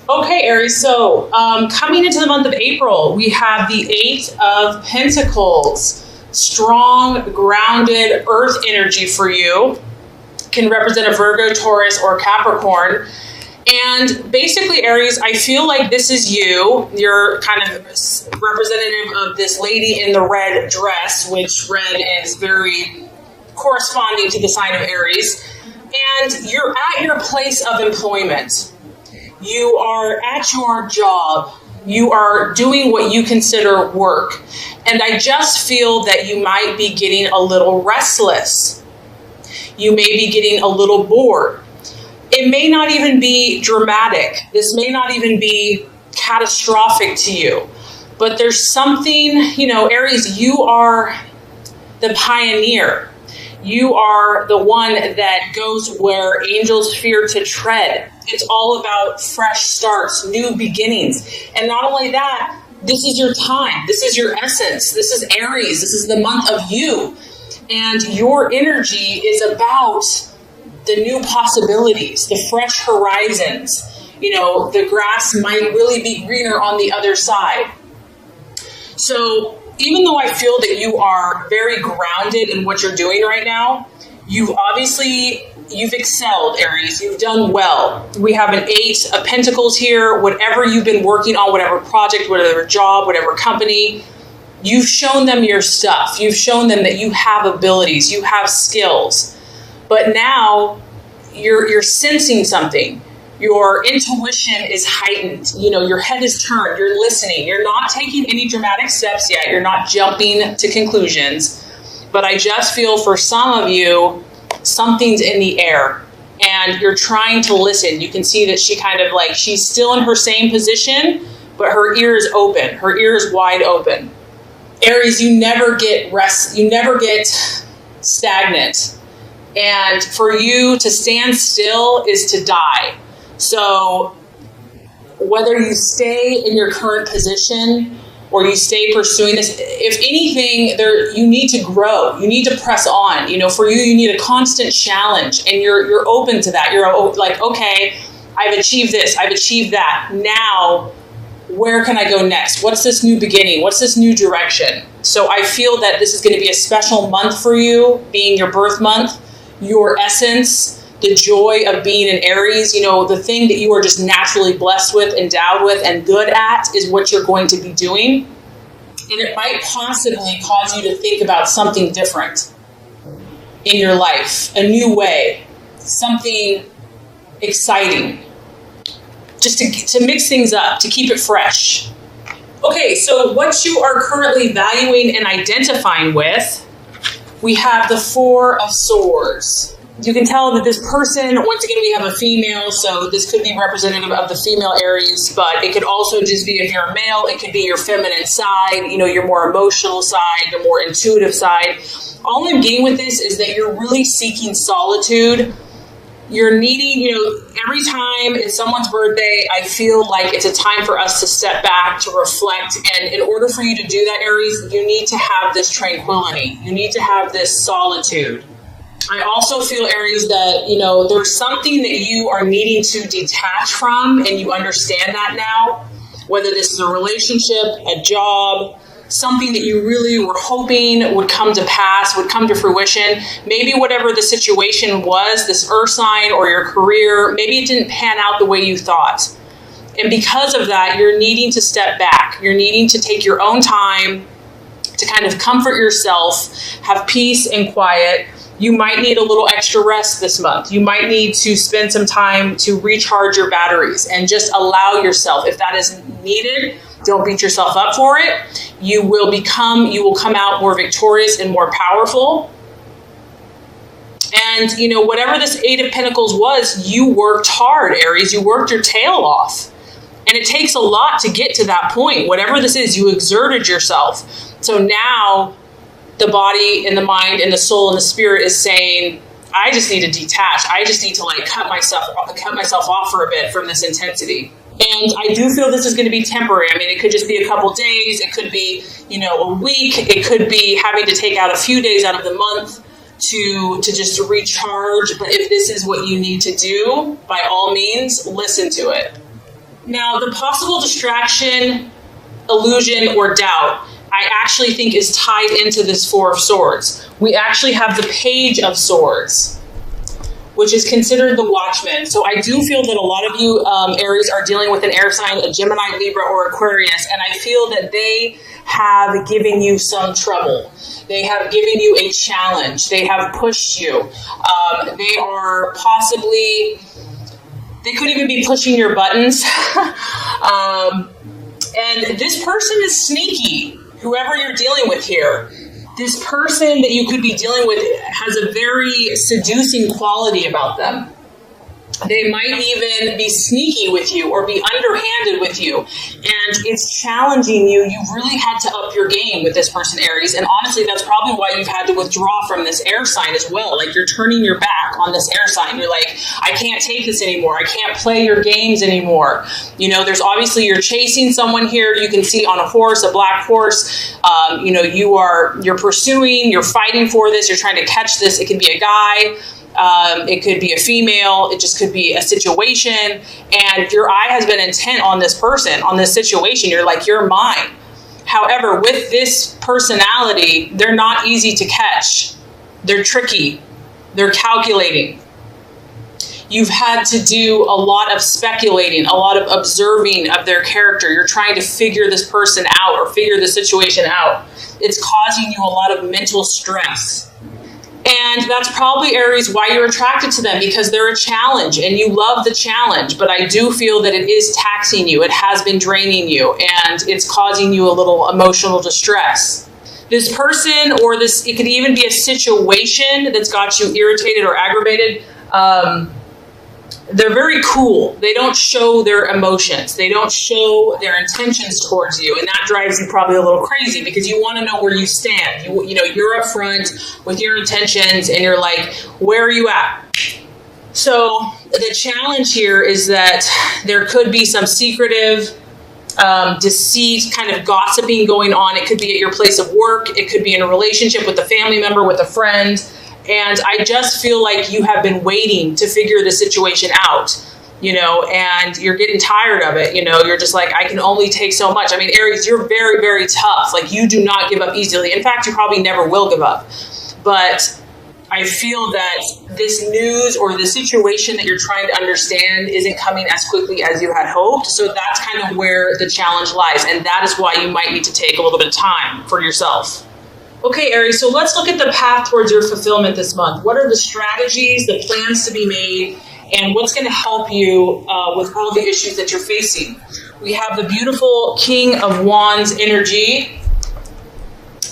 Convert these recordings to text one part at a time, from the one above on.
Okay, Aries. So, coming into the month of April, we have the Eight of Pentacles. Strong, grounded earth energy for you. Can represent a Virgo, Taurus, or Capricorn. And basically, Aries, I feel like this is you. You're kind of representative of this lady in the red dress, which red is very corresponding to the sign of Aries. And you're at your place of employment. You are at your job. You are doing what you consider work. And I just feel that you might be getting a little restless. You may be getting a little bored. It may not even be dramatic. This may not even be catastrophic to you. But there's something, Aries, you are the pioneer. You are the one that goes where angels fear to tread. It's all about fresh starts, new beginnings. And not only that, this is your time. This is your essence. This is Aries. This is the month of you. And your energy is about the new possibilities, the fresh horizons. The grass might really be greener on the other side. So even though I feel that you are very grounded in what you're doing right now, you've excelled, Aries. You've done well. We have an Eight of Pentacles here. Whatever you've been working on, whatever project, whatever job, whatever company, you've shown them your stuff. You've shown them that you have abilities, you have skills. But now you're sensing something. Your intuition is heightened. Your head is turned. You're listening. You're not taking any dramatic steps yet. You're not jumping to conclusions. But I just feel for some of you, something's in the air. And you're trying to listen. You can see that she she's still in her same position, but her ear is open. Her ear is wide open. Aries, you never get rest. You never get stagnant. And for you to stand still is to die. So whether you stay in your current position or you stay pursuing this, if anything, you need to grow. You need to press on. For you need a constant challenge, and you're open to that. You're like, okay, I've achieved this. I've achieved that. Now, where can I go next? What's this new beginning? What's this new direction? So I feel that this is going to be a special month for you, being your birth month, your essence, the joy of being an Aries. The thing that you are just naturally blessed with, endowed with, and good at is what you're going to be doing. And it might possibly cause you to think about something different in your life, a new way, something exciting, just to mix things up, to keep it fresh. Okay, so what you are currently valuing and identifying with, we have the Four of Swords. You can tell that this person, once again, we have a female, so this could be representative of the female Aries, but it could also just be, if you're a male, it could be your feminine side, your more emotional side, your more intuitive side. All I'm getting with this is that you're really seeking solitude. You're needing, every time it's someone's birthday, I feel like it's a time for us to step back, to reflect. And in order for you to do that, Aries, you need to have this tranquility. You need to have this solitude. I also feel, Aries, that, there's something that you are needing to detach from, and you understand that now, whether this is a relationship, a job, something that you really were hoping would come to pass, would come to fruition. Maybe whatever the situation was, this earth sign or your career, maybe it didn't pan out the way you thought. And because of that, you're needing to step back. You're needing to take your own time to kind of comfort yourself, have peace and quiet. You might need a little extra rest this month. You might need to spend some time to recharge your batteries and just allow yourself, if that is needed, don't beat yourself up for it. You will come out more victorious and more powerful. And, whatever this Eight of Pentacles was, you worked hard, Aries. You worked your tail off. And it takes a lot to get to that point. Whatever this is, you exerted yourself. So now the body and the mind and the soul and the spirit is saying, I just need to detach. I just need to cut myself off for a bit from this intensity. And I do feel this is going to be temporary. I mean, it could just be a couple days. It could be, a week. It could be having to take out a few days out of the month to just recharge. But if this is what you need to do, by all means, listen to it. Now, the possible distraction, illusion, or doubt, I actually think is tied into this Four of Swords. We actually have the Page of Swords, which is considered the watchman. So I do feel that a lot of you, Aries, are dealing with an air sign, a Gemini, Libra, or Aquarius, and I feel that they have given you some trouble. They have given you a challenge. They have pushed you. They are possibly, they could even be pushing your buttons. And this person is sneaky, whoever you're dealing with here. This person that you could be dealing with has a very seducing quality about them. They might even be sneaky with you or be underhanded with you. And it's challenging you. You've really had to up your game with this person, Aries. And honestly, that's probably why you've had to withdraw from this air sign as well. Like, you're turning your back on this air sign. You're like, I can't take this anymore. I can't play your games anymore. You know, there's obviously, you're chasing someone here. You can see on a horse, a black horse. You know, you're pursuing, you're fighting for this. You're trying to catch this. It could be a guy. It could be a female. It just could be a situation. And your eye has been intent on this person, on this situation. You're like, you're mine. However, with this personality, they're not easy to catch. They're tricky. They're calculating. You've had to do a lot of speculating, a lot of observing of their character. You're trying to figure this person out or figure the situation out. It's causing you a lot of mental stress. And that's probably, Aries, why you're attracted to them, because they're a challenge and you love the challenge. But I do feel that it is taxing you. It has been draining you and it's causing you a little emotional distress. This person, or this, it could even be a situation that's got you irritated or aggravated. They're very cool. They don't show their emotions. They don't show their intentions towards you. And that drives you probably a little crazy because you want to know where you stand. You know, you're up front with your intentions and you're like, where are you at? So the challenge here is that there could be some secretive deceit, kind of gossiping going on. It could be at your place of work. It could be in a relationship with a family member, with a friend. And I just feel like you have been waiting to figure the situation out, you know, and you're getting tired of it. You know, you're just like, I can only take so much. I mean, Aries, you're very, very tough. Like, you do not give up easily. In fact, you probably never will give up. But I feel that this news or the situation that you're trying to understand isn't coming as quickly as you had hoped. So that's kind of where the challenge lies. And that is why you might need to take a little bit of time for yourself. Okay, Aries, so let's look at the path towards your fulfillment this month. What are the strategies, the plans to be made, and what's going to help you with all the issues that you're facing? We have the beautiful King of Wands energy.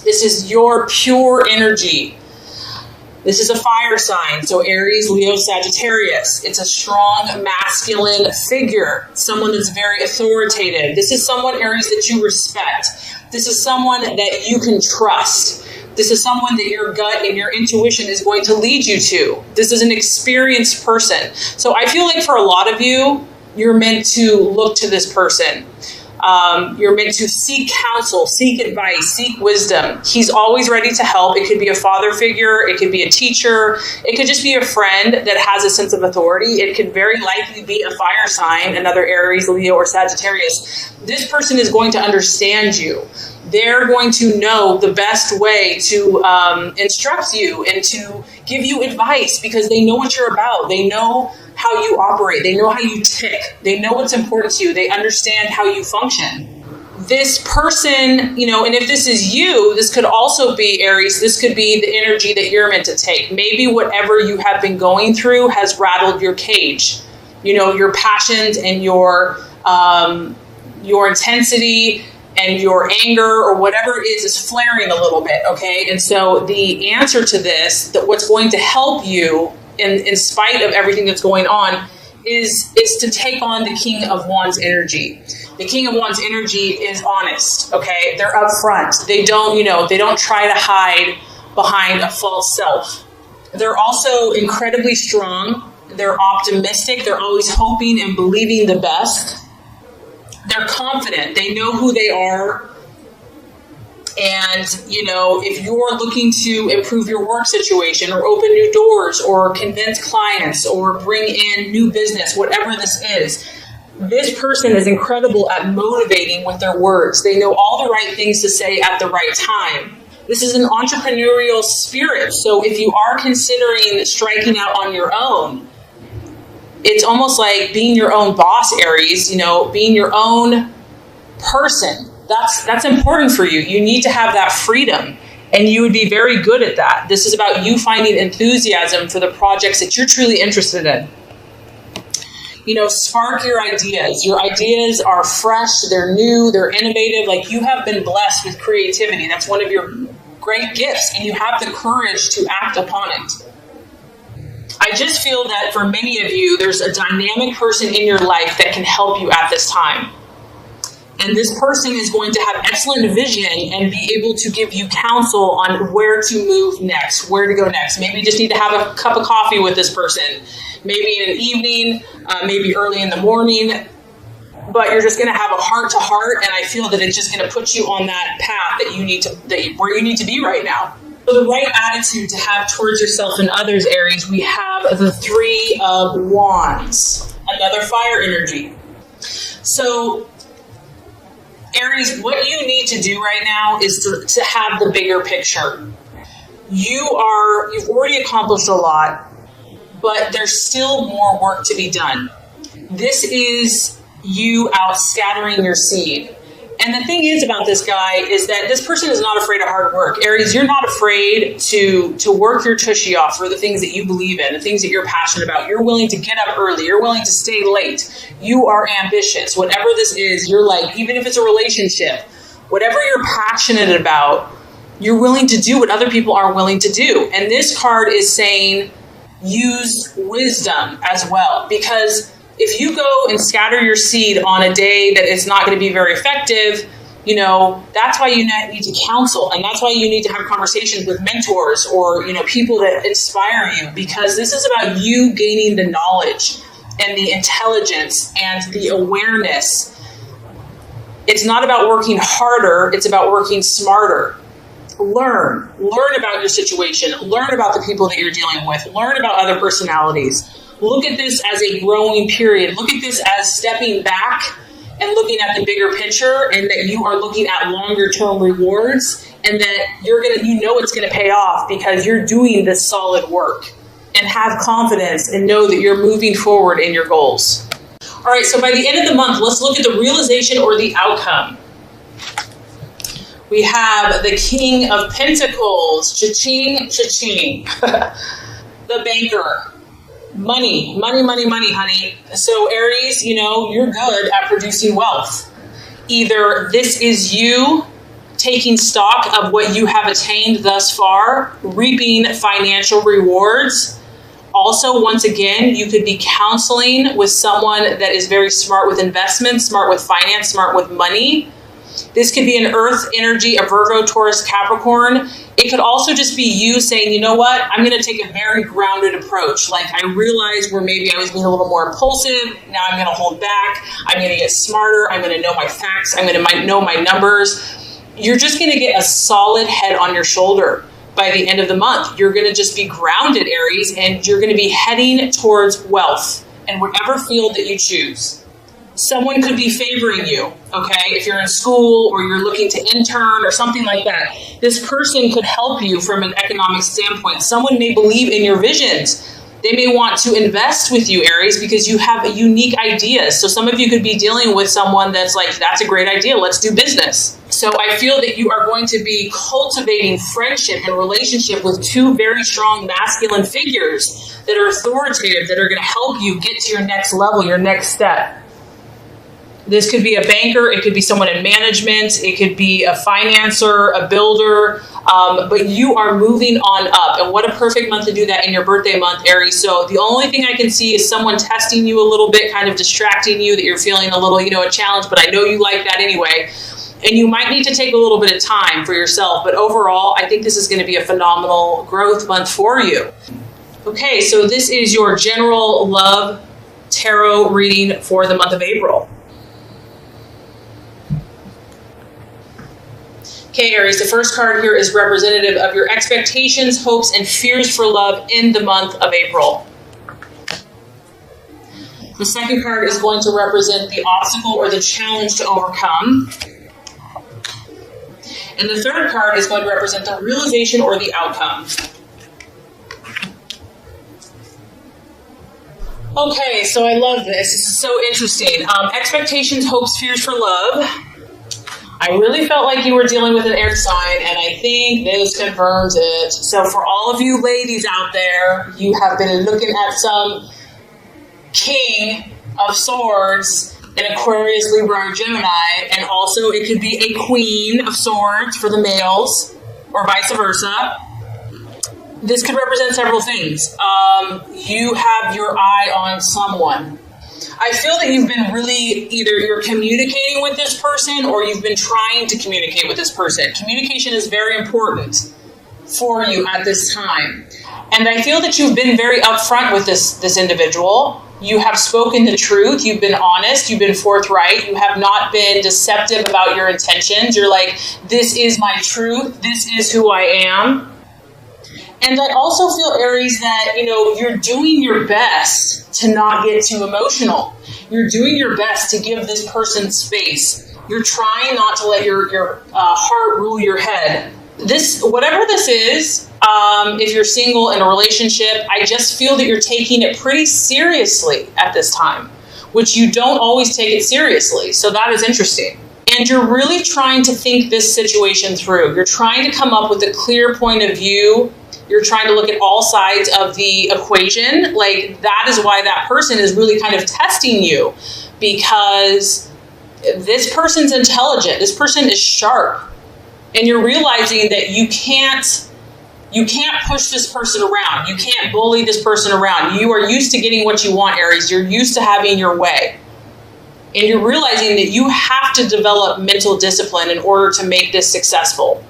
This is your pure energy. This is a fire sign, so Aries, Leo, Sagittarius. It's a strong masculine figure, someone that's very authoritative. This is someone, Aries, that you respect. This is someone that you can trust. This is someone that your gut and your intuition is going to lead you to. This is an experienced person. So I feel like for a lot of you, you're meant to look to this person. You're meant to seek counsel, seek advice, seek wisdom. He's always ready to help. It could be a father figure. It could be a teacher. It could just be a friend that has a sense of authority. It could very likely be a fire sign, another Aries, Leo, or Sagittarius. This person is going to understand you. They're going to know the best way to instruct you and to give you advice because they know what you're about. They know how you operate. They know how you tick. They know what's important to you. They understand how you function. This person, you know, and if this is you, this could also be, Aries, this could be the energy that you're meant to take. Maybe whatever you have been going through has rattled your cage. You know, your passions and your intensity and your anger or whatever it is flaring a little bit, okay? And so the answer to this, that what's going to help you in spite of everything that's going on is to take on the King of Wands energy. The King of Wands energy is honest, okay? They're upfront. They don't try to hide behind a false self. They're also incredibly strong. They're optimistic. They're always hoping and believing the best. They're confident. They know who they are. And, you know, if you're looking to improve your work situation or open new doors or convince clients or bring in new business, whatever this is, This person is incredible at motivating with their words. They know all the right things to say at the right time. This is an entrepreneurial spirit. So if you are considering striking out on your own, it's almost like being your own boss, Aries, being your own person. That's important for you. You need to have that freedom, and you would be very good at that. This is about you finding enthusiasm for the projects that you're truly interested in. Spark your ideas. Your ideas are fresh, they're new, they're innovative. Like, you have been blessed with creativity. That's one of your great gifts, and you have the courage to act upon it. I just feel that for many of you, there's a dynamic person in your life that can help you at this time. And this person is going to have excellent vision and be able to give you counsel on where to move next, where to go next. Maybe you just need to have a cup of coffee with this person. Maybe in an evening, maybe early in the morning. But you're just going to have a heart-to-heart, and I feel that it's just going to put you on that path where you need to be right now. So the right attitude to have towards yourself and others, Aries, we have the Three of Wands, another fire energy. So Aries, what you need to do right now is to have the bigger picture. You've already accomplished a lot, but there's still more work to be done. This is you out scattering your seed. And the thing is about this guy is that this person is not afraid of hard work. Aries, you're not afraid to work your tushy off for the things that you believe in, the things that you're passionate about. You're willing to get up early. You're willing to stay late. You are ambitious. Whatever this is, you're like, even if it's a relationship, whatever you're passionate about, you're willing to do what other people aren't willing to do. And this card is saying, use wisdom as well, because if you go and scatter your seed on a day that is not going to be very effective, that's why you need to counsel, and that's why you need to have conversations with mentors or, people that inspire you, because this is about you gaining the knowledge and the intelligence and the awareness. It's not about working harder, it's about working smarter. Learn about your situation, learn about the people that you're dealing with, learn about other personalities. Look at this as a growing period. Look at this as stepping back and looking at the bigger picture, and that you are looking at longer term rewards, and that it's going to pay off because you're doing this solid work. And have confidence and know that you're moving forward in your goals. All right, so by the end of the month, let's look at the realization or the outcome. We have the King of Pentacles, cha-ching, cha-ching. The banker. Money, honey. So Aries, you're good at producing wealth. Either this is you taking stock of what you have attained thus far, reaping financial rewards. Also, once again, you could be counseling with someone that is very smart with investments, smart with finance, smart with money. This could be an earth energy, a Virgo, Taurus, Capricorn. It could also just be you saying, you know what, I'm going to take a very grounded approach. Like, I realized where maybe I was being a little more impulsive. Now I'm going to hold back. I'm going to get smarter. I'm going to know my facts. I'm going to know my numbers. You're just going to get a solid head on your shoulder by the end of the month. You're going to just be grounded, Aries, and you're going to be heading towards wealth in whatever field that you choose. Someone could be favoring you, okay? If you're in school or you're looking to intern or something like that, this person could help you from an economic standpoint. Someone may believe in your visions. They may want to invest with you, Aries, because you have a unique idea. So some of you could be dealing with someone that's like, that's a great idea, let's do business. So I feel that you are going to be cultivating friendship and relationship with two very strong masculine figures that are authoritative, that are going to help you get to your next level, your next step. This could be a banker, it could be someone in management, it could be a financer, a builder, but you are moving on up. And what a perfect month to do that in your birthday month, Aries. So the only thing I can see is someone testing you a little bit, kind of distracting you, that you're feeling a little, a challenge, but I know you like that anyway. And you might need to take a little bit of time for yourself. But overall, I think this is going to be a phenomenal growth month for you. Okay, so this is your general love tarot reading for the month of April. Okay, Aries, the first card here is representative of your expectations, hopes, and fears for love in the month of April. The second card is going to represent the obstacle or the challenge to overcome. And the third card is going to represent the realization or the outcome. Okay, so I love this. This is so interesting. Expectations, hopes, fears for love. I really felt like you were dealing with an air sign, and I think this confirms it. So for all of you ladies out there, you have been looking at some King of Swords in Aquarius, Libra, or Gemini, and also it could be a Queen of Swords for the males, or vice versa. This could represent several things. You have your eye on someone. I feel that you've been really, either you're communicating with this person or you've been trying to communicate with this person. Communication is very important for you at this time. And I feel that you've been very upfront with this individual. You have spoken the truth. You've been honest. You've been forthright. You have not been deceptive about your intentions. You're like, this is my truth. This is who I am. And I also feel, Aries, that, you're doing your best to not get too emotional. You're doing your best to give this person space. You're trying not to let your heart rule your head. Whatever this is, if you're single in a relationship, I just feel that you're taking it pretty seriously at this time, which you don't always take it seriously. So that is interesting. And you're really trying to think this situation through. You're trying to come up with a clear point of view. You're trying to look at all sides of the equation. Like, that is why that person is really kind of testing you, because this person's intelligent. This person is sharp. And you're realizing that you can't push this person around. You can't bully this person around. You are used to getting what you want, Aries. You're used to having your way. And you're realizing that you have to develop mental discipline in order to make this successful.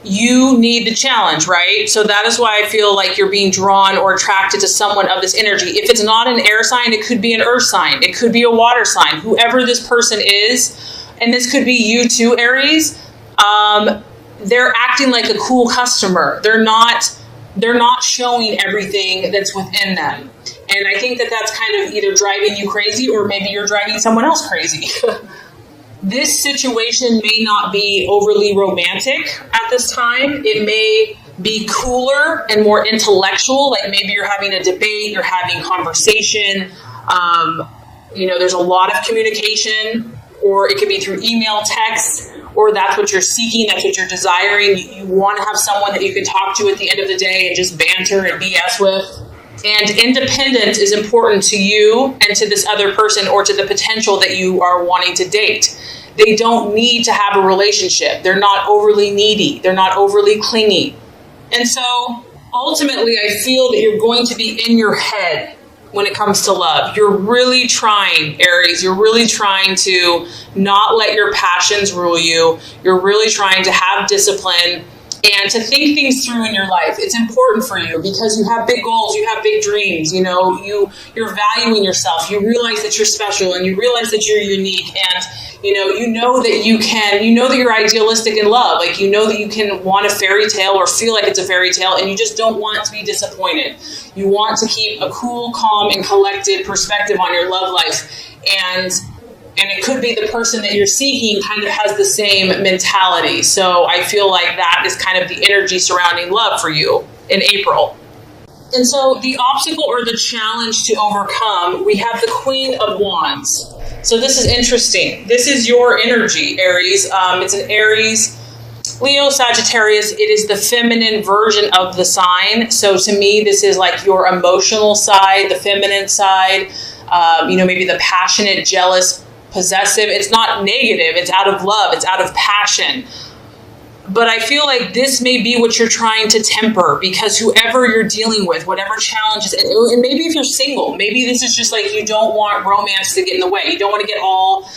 You need the challenge, right? So that is why I feel like you're being drawn or attracted to someone of this energy. If it's not an air sign, it could be an earth sign. It could be a water sign. Whoever this person is, and this could be you too, Aries, they're acting like a cool customer. They're not showing everything that's within them. And I think that that's kind of either driving you crazy or maybe you're driving someone else crazy. This situation may not be overly romantic at this time. It may be cooler and more intellectual, like maybe you're having a debate, you're having conversation. There's a lot of communication, or it could be through email, text, or that's what you're seeking, that's what you're desiring. You want to have someone that you can talk to at the end of the day and just banter and BS with. And independence is important to you and to this other person, or to the potential that you are wanting to date. They don't need to have a relationship. They're not overly needy. They're not overly clingy. And so ultimately, I feel that you're going to be in your head when it comes to love. You're really trying, Aries. You're really trying to not let your passions rule you. You're really trying to have discipline and to think things through in your life. It's important for you because you have big goals, you have big dreams, you're valuing yourself. You realize that you're special and you realize that you're unique, and you know that you can, that you're idealistic in love. Like, that you can want a fairy tale or feel like it's a fairy tale, and you just don't want to be disappointed. You want to keep a cool, calm, and collected perspective on your love life. And it could be the person that you're seeking kind of has the same mentality. So I feel like that is kind of the energy surrounding love for you in April. And so the obstacle or the challenge to overcome, we have the Queen of Wands. So this is interesting. This is your energy, Aries. It's an Aries, Leo, Sagittarius. It is the feminine version of the sign. So to me, this is like your emotional side, the feminine side, maybe the passionate, jealous, possessive. It's not negative. It's out of love. It's out of passion. But I feel like this may be what you're trying to temper, because whoever you're dealing with, whatever challenges, and maybe if you're single, maybe this is just like you don't want romance to get in the way. You don't want to get all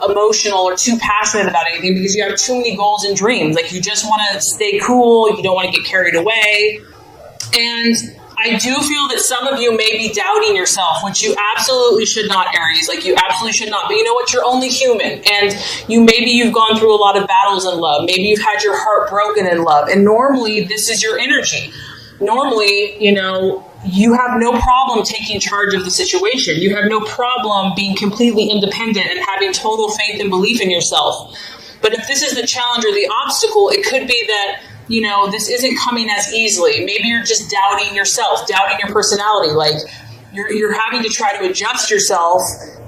emotional or too passionate about anything because you have too many goals and dreams. Like, you just want to stay cool. You don't want to get carried away. And I do feel that some of you may be doubting yourself, which you absolutely should not, Aries. Like, you absolutely should not. But you know what? You're only human. And maybe you've gone through a lot of battles in love. Maybe you've had your heart broken in love. And normally this is your energy. normally, you have no problem taking charge of the situation. You have no problem being completely independent and having total faith and belief in yourself. But if this is the challenge or the obstacle, it could be that, this isn't coming as easily. Maybe you're just doubting yourself, doubting your personality. Like you're having to try to adjust yourself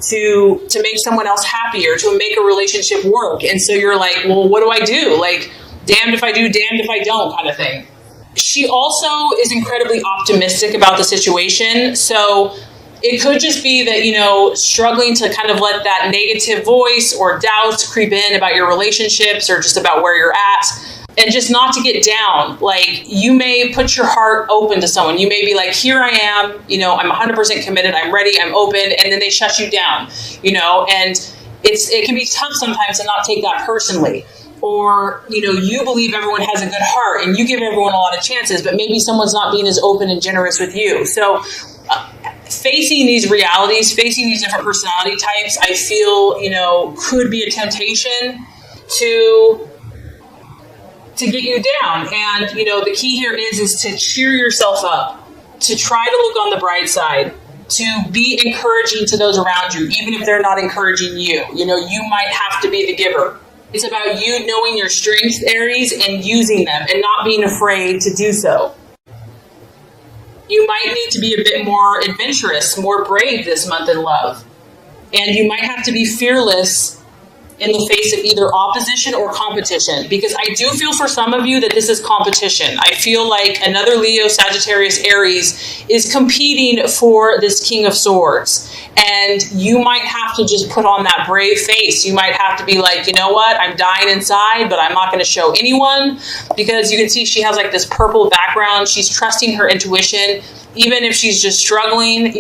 to make someone else happier, to make a relationship work. And so you're like, well, what do I do? Like, damned if I do, damned if I don't kind of thing. She also is incredibly optimistic about the situation. So it could just be that, struggling to kind of let that negative voice or doubts creep in about your relationships or just about where you're at. And just not to get down. Like, you may put your heart open to someone. You may be like, here I am, I'm 100% committed, I'm ready, I'm open, and then they shut you down, and it can be tough sometimes to not take that personally. Or, you believe everyone has a good heart and you give everyone a lot of chances, but maybe someone's not being as open and generous with you. So facing these realities, facing these different personality types, I feel, could be a temptation to get you down. And, the key here is to cheer yourself up, to try to look on the bright side, to be encouraging to those around you, even if they're not encouraging you. You might have to be the giver. It's about you knowing your strengths, Aries, and using them and not being afraid to do so. You might need to be a bit more adventurous, more brave this month in love. And you might have to be fearless in the face of either opposition or competition, because I do feel for some of you that this is competition. I feel like another Leo, Sagittarius, Aries is competing for this King of Swords, and you might have to just put on that brave face. You might have to be like, you know what, I'm dying inside, but I'm not going to show anyone, because you can see she has like this purple background. She's trusting her intuition, even if she's just struggling,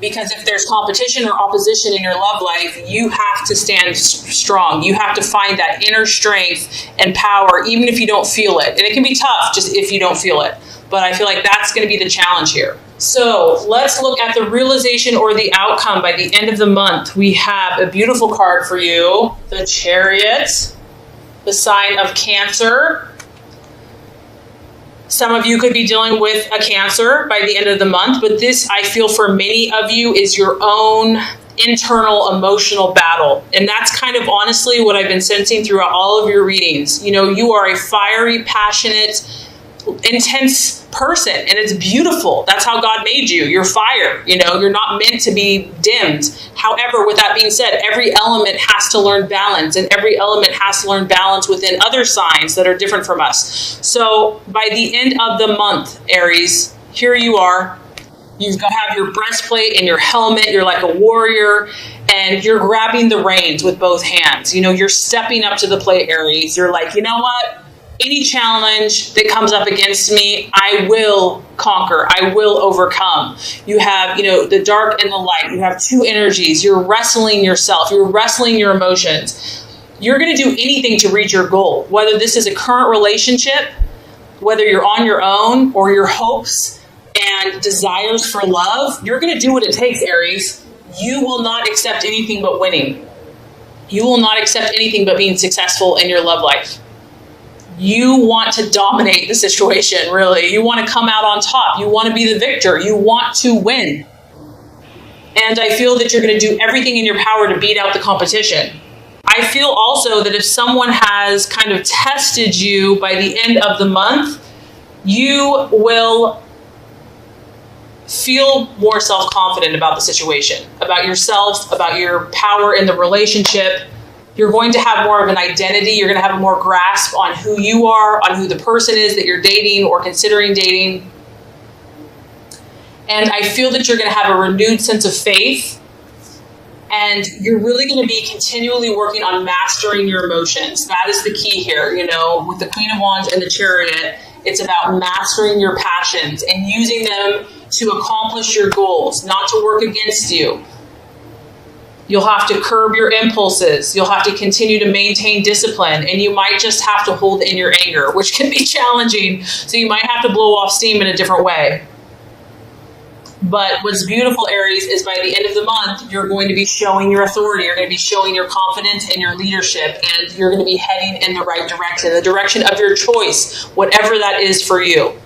because if there's competition or opposition in your love life, you have to stand strong. You have to find that inner strength and power, even if you don't feel it. And it can be tough just if you don't feel it. But I feel like that's going to be the challenge here. So let's look at the realization or the outcome by the end of the month. We have a beautiful card for you, the Chariot, the sign of Cancer. Some of you could be dealing with a Cancer by the end of the month, but this, I feel for many of you, is your own internal emotional battle. And that's kind of honestly what I've been sensing throughout all of your readings. You are a fiery, passionate, intense person, and it's beautiful. That's how God made you. You're fire. You're not meant to be dimmed. However, with that being said, every element has to learn balance, and every element has to learn balance within other signs that are different from us. So by the end of the month, Aries, here you are. You've got to have your breastplate and your helmet. You're like a warrior, and you're grabbing the reins with both hands. You're stepping up to the plate, Aries. You're like, you know what? Any challenge that comes up against me, I will conquer. I will overcome. You have, the dark and the light. You have two energies. You're wrestling yourself. You're wrestling your emotions. You're going to do anything to reach your goal, whether this is a current relationship, whether you're on your own, or your hopes and desires for love. You're going to do what it takes, Aries. You will not accept anything but winning. You will not accept anything but being successful in your love life. You want to dominate the situation, really. You want to come out on top. You want to be the victor. You want to win. And I feel that you're going to do everything in your power to beat out the competition. I feel also that if someone has kind of tested you by the end of the month, you will feel more self-confident about the situation, about yourself, about your power in the relationship. You're going to have more of an identity. You're going to have a more grasp on who you are, on who the person is that you're dating or considering dating. And I feel that you're going to have a renewed sense of faith. And you're really going to be continually working on mastering your emotions. That is the key here, with the Queen of Wands and the Chariot. It's about mastering your passions and using them to accomplish your goals, not to work against you. You'll have to curb your impulses. You'll have to continue to maintain discipline, and you might just have to hold in your anger, which can be challenging. So you might have to blow off steam in a different way. But what's beautiful, Aries, is by the end of the month, you're going to be showing your authority. You're going to be showing your confidence and your leadership, and you're going to be heading in the right direction, the direction of your choice, whatever that is for you.